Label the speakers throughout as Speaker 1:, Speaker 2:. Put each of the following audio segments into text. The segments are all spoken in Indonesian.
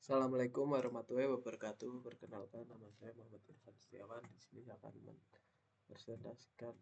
Speaker 1: Assalamualaikum warahmatullahi wabarakatuh. Perkenalkan, nama saya Muhammad Irfan Setiawan. Di sini saya akan mempresentasikan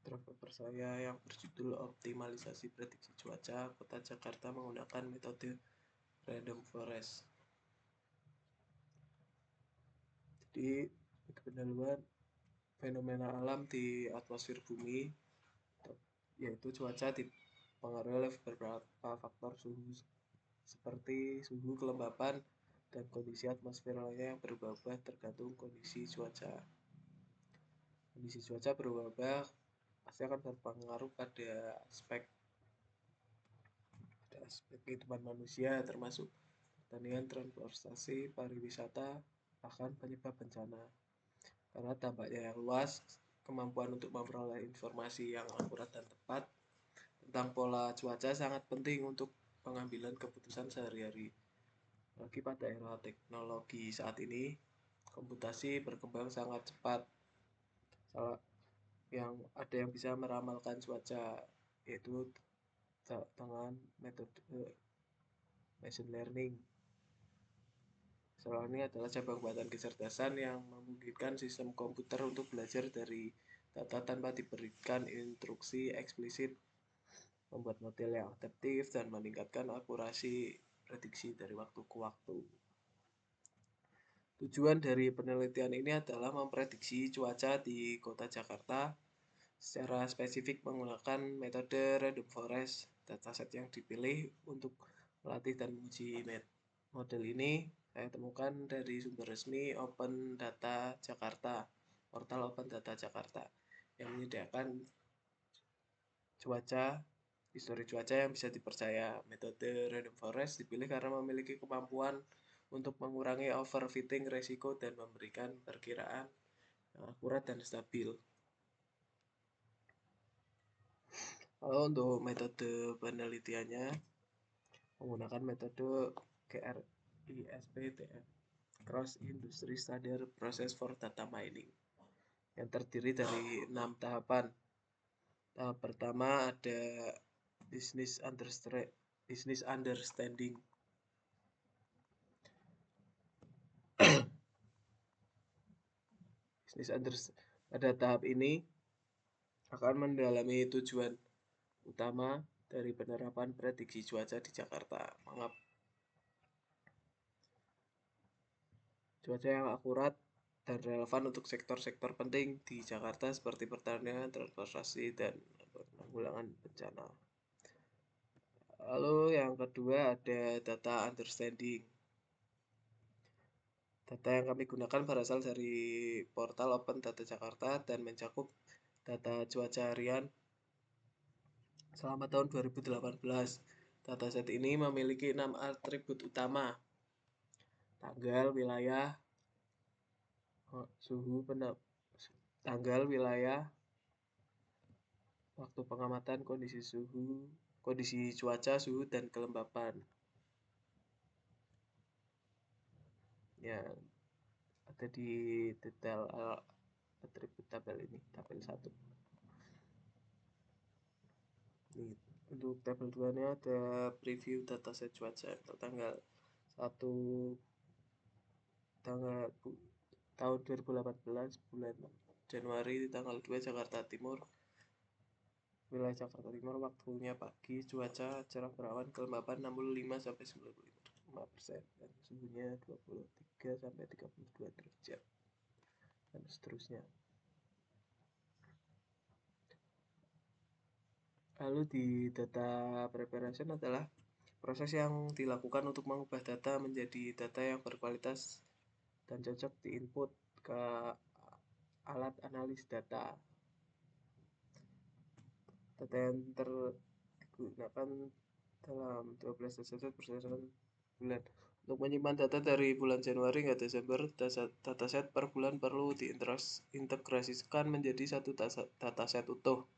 Speaker 1: paper saya yang berjudul Optimalisasi Prediksi Cuaca Kota Jakarta menggunakan metode Random Forest. Jadi, pendahuluan fenomena alam di atmosfer bumi, yaitu cuaca dipengaruhi oleh beberapa faktor suhu seperti suhu, kelembapan, dan kondisi atmosfer lainnya yang berubah-ubah tergantung kondisi cuaca. Kondisi cuaca berubah-ubah pasti akan berpengaruh pada aspek kehidupan manusia, termasuk pertanian, transportasi, pariwisata, bahkan penyebab bencana. Karena dampaknya yang luas, kemampuan untuk memperoleh informasi yang akurat dan tepat tentang pola cuaca sangat penting untuk pengambilan keputusan sehari-hari. Lagi pada era teknologi saat ini, komputasi berkembang sangat cepat. Ada yang bisa meramalkan cuaca, yaitu dengan metode machine learning. Soal ini adalah cabang buatan kecerdasan yang memungkinkan sistem komputer untuk belajar dari data tanpa diberikan instruksi eksplisit, membuat model yang adaptif, dan meningkatkan akurasi prediksi dari waktu ke waktu. Tujuan dari penelitian ini adalah memprediksi cuaca di kota Jakarta secara spesifik menggunakan metode random forest. Dataset yang dipilih untuk melatih dan menguji model ini saya temukan dari sumber resmi Open Data Jakarta, portal Open Data Jakarta, yang menyediakan histori cuaca yang bisa dipercaya. Metode random forest dipilih karena memiliki kemampuan untuk mengurangi overfitting resiko dan memberikan perkiraan yang akurat dan stabil. Kalau untuk metode penelitiannya menggunakan metode CRISP-TF, Cross Industry Standard Process for Data Mining, yang terdiri dari 6 tahapan. Tahap pertama ada business understanding. Pada tahap ini akan mendalami tujuan utama dari penerapan prediksi cuaca di Jakarta. Cuaca yang akurat dan relevan untuk sektor-sektor penting di Jakarta seperti pertanian, transportasi, dan penanggulangan bencana. Lalu yang kedua ada data understanding. Data yang kami gunakan berasal dari portal Open Data Jakarta dan mencakup data cuaca harian selama tahun 2018. Dataset ini memiliki 6 atribut utama: tanggal, wilayah, waktu pengamatan, kondisi cuaca, suhu, dan kelembapan. Yang ada di detail atribut tabel ini, tabel 1. Ini, untuk tabel 2 nya ada preview dataset cuaca tanggal 1 tahun 2018 bulan Januari tanggal 2 Jakarta Timur. Wilayah Jakarta Timur waktunya pagi, cuaca cerah berawan, kelembapan 65-95% dan suhunya 23-32 derajat dan seterusnya. Lalu di data preparation adalah proses yang dilakukan untuk mengubah data menjadi data yang berkualitas dan cocok diinput ke alat analis data. Data yang digunakan dalam 12 dataset berdasarkan bulan. Untuk menyimpan data dari bulan Januari hingga Desember, dataset per bulan perlu diintegrasikan menjadi satu dataset utuh.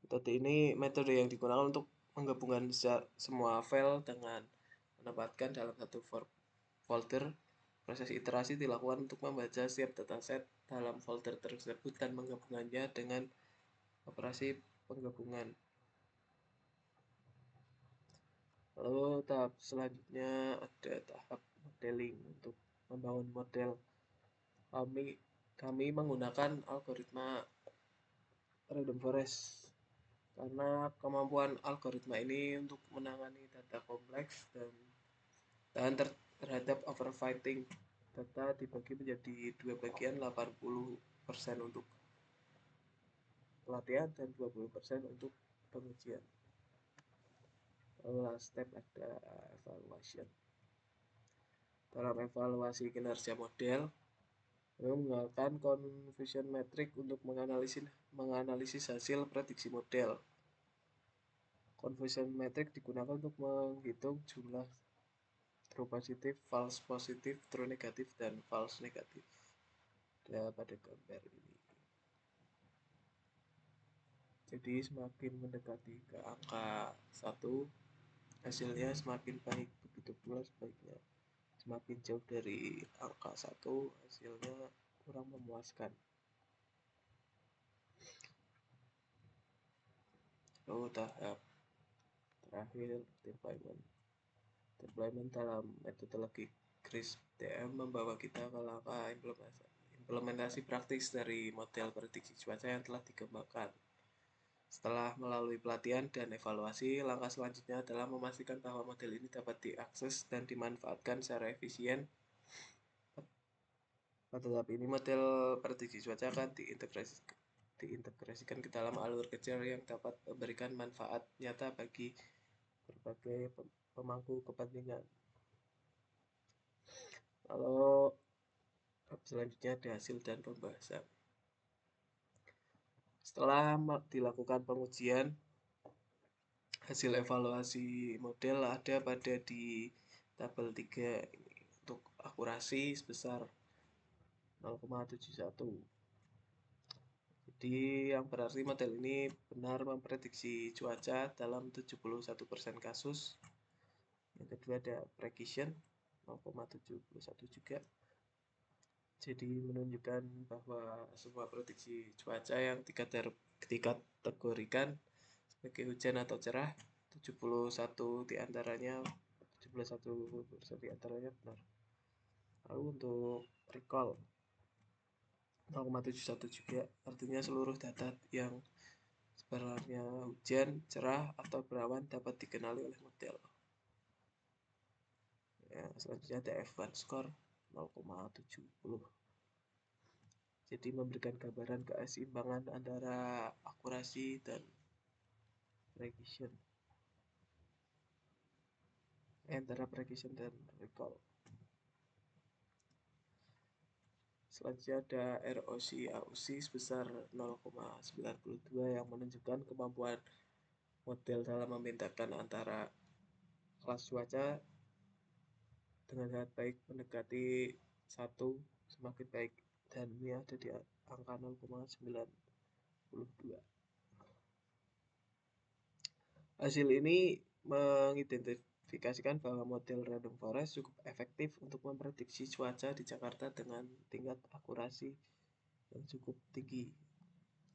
Speaker 1: Metode yang digunakan untuk menggabungkan semua file dengan menempatkan dalam satu folder. Proses iterasi dilakukan untuk membaca setiap dataset dalam folder tersebut dan menggabungkannya dengan operasi penggabungan. Lalu tahap selanjutnya ada tahap modeling. Untuk membangun model, kami kami menggunakan algoritma random forest karena kemampuan algoritma ini untuk menangani data kompleks dan tahan terhadap overfitting. Data dibagi menjadi dua bagian, 80% untuk pelatihan dan 20% untuk pengujian. Lalu last step ada evaluation. Dalam evaluasi kinerja model, kami menggunakan confusion metric untuk menganalisis hasil prediksi model. Confusion metric digunakan untuk menghitung jumlah true positif, false positif, true negatif, dan false negatif. Ya, pada gambar ini. Jadi semakin mendekati ke angka 1, hasilnya semakin baik. Begitu pula sebaliknya. Semakin jauh dari angka 1, hasilnya kurang memuaskan. Lalu tahap terakhir, deployment. Deployment dalam metodologi CRISP-DM membawa kita ke langkah implementasi praktis dari model prediksi cuaca yang telah dikembangkan. Setelah melalui pelatihan dan evaluasi, langkah selanjutnya adalah memastikan bahwa model ini dapat diakses dan dimanfaatkan secara efisien. Pada tahap ini, model prediksi cuaca akan diintegrasikan ke dalam alur kecil yang dapat memberikan manfaat nyata bagi berbagai pemangku kepentingan. Lalu selanjutnya ada hasil dan pembahasan. Setelah dilakukan pengujian, hasil evaluasi model ada pada di tabel 3 ini. Untuk akurasi sebesar 0,71. Jadi yang berarti model ini benar memprediksi cuaca dalam 71% kasus. Yang kedua ada precision 0,71 juga. Jadi menunjukkan bahwa semua prediksi cuaca yang dikategorikan sebagai hujan atau cerah, 71 diantaranya 71% diantaranya benar. Lalu untuk recall 0,71 juga, artinya seluruh data yang sebenarnya hujan, cerah, atau berawan dapat dikenali oleh model. Ya, selanjutnya ada F1 score 0,70. Jadi memberikan gambaran keseimbangan antara akurasi dan precision. Antara precision dan recall. Selanjutnya ada ROC AUC sebesar 0,92 yang menunjukkan kemampuan model dalam membedakan antara kelas cuaca dengan sangat baik mendekati 1 semakin baik, dan ini ada di angka 0,92. Hasil ini mengidentifikasikan bahwa model random forest cukup efektif untuk memprediksi cuaca di Jakarta dengan tingkat akurasi yang cukup tinggi.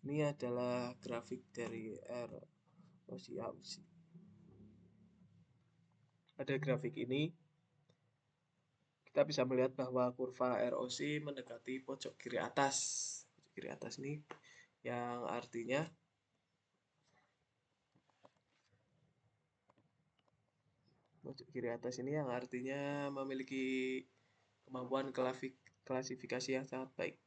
Speaker 1: Ini adalah grafik dari ROC AUC. Pada grafik ini kita bisa melihat bahwa kurva ROC mendekati pojok kiri atas. Pojok kiri atas ini yang artinya memiliki kemampuan klasifikasi yang sangat baik.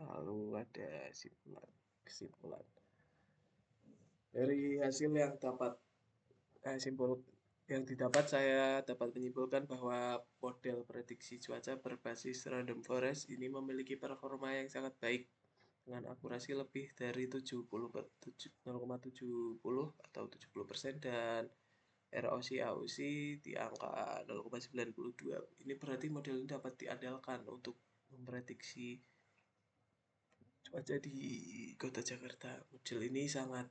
Speaker 1: Lalu ada kesimpulan. Dari hasil yang didapat, saya dapat menyimpulkan bahwa model prediksi cuaca berbasis random forest ini memiliki performa yang sangat baik dengan akurasi lebih dari 0,70 atau 70% dan ROC AUC di angka 0,92. Ini berarti model ini dapat diandalkan untuk memprediksi cuaca di Kota Jakarta. Model ini sangat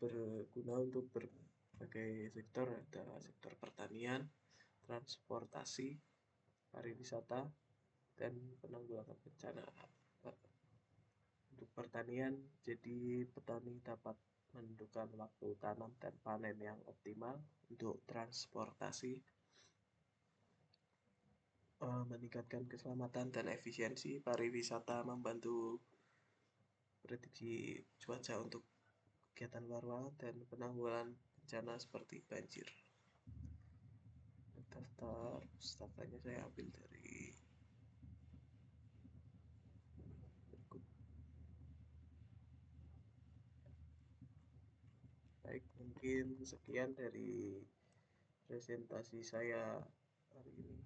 Speaker 1: berguna untuk berbagai sektor, ada sektor pertanian, transportasi, pariwisata, dan penanggulangan bencana untuk pertanian, jadi petani dapat menentukan waktu tanam dan panen yang optimal. Untuk transportasi, meningkatkan keselamatan dan efisiensi. Pariwisata membantu prediksi cuaca untuk kegiatan luar ruangan dan penanggulangan bencana seperti banjir. Daftar pustakanya saya ambil dari berikut. Baik, mungkin sekian dari presentasi saya hari ini.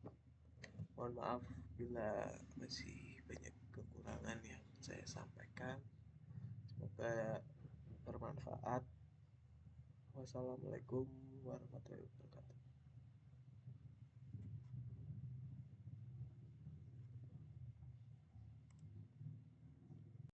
Speaker 1: Mohon maaf bila masih banyak kekurangan yang saya sampaikan. Semoga bermanfaat. Wassalamualaikum warahmatullahi wabarakatuh.